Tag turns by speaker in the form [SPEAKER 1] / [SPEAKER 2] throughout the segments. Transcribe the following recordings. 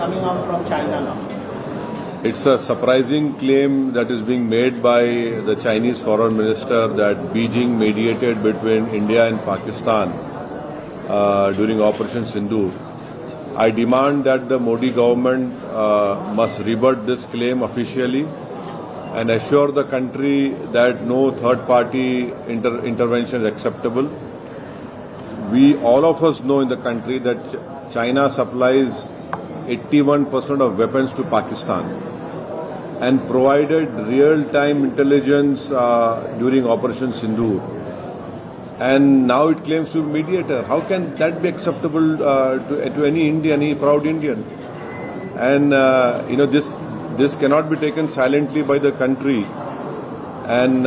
[SPEAKER 1] coming out from China now?
[SPEAKER 2] It's a surprising claim that is being made by the Chinese foreign minister that Beijing mediated between India and Pakistan during Operation Sindoor. I demand that the Modi government must rebut this claim officially and assure the country that no third-party intervention is acceptable. All of us know in the country that China supplies 81% of weapons to Pakistan and provided real-time intelligence during Operation Sindoor. And now it claims to be mediator. How can that be acceptable to any Indian, any proud Indian? And this cannot be taken silently by the country. And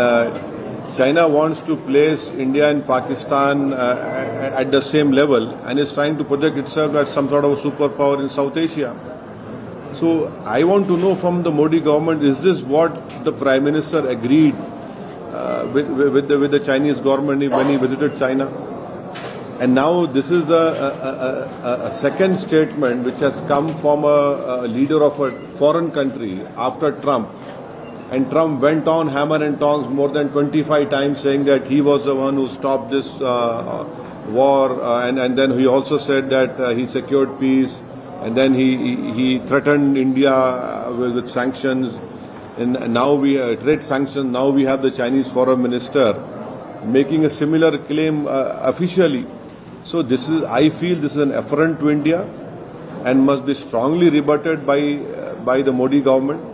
[SPEAKER 2] China wants to place India and Pakistan at the same level and is trying to project itself as some sort of a superpower in South Asia. So I want to know from the Modi government, is this what the Prime Minister agreed with the Chinese government when he visited China? And now this is a second statement which has come from a leader of a foreign country after Trump. And Trump went on hammer and tongs more than 25 times saying that he was the one who stopped this war. And then he also said that he secured peace. And then he threatened India with sanctions. And now we trade sanctions. Now we have the Chinese foreign minister making a similar claim officially. So I feel this is an affront to India and must be strongly rebutted by the Modi government.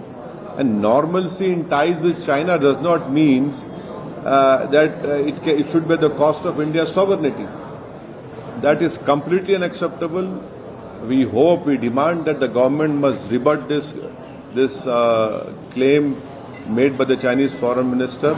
[SPEAKER 2] And normalcy in ties with China does not mean that it should be at the cost of India's sovereignty. That is completely unacceptable. We demand that the government must rebut this claim made by the Chinese foreign minister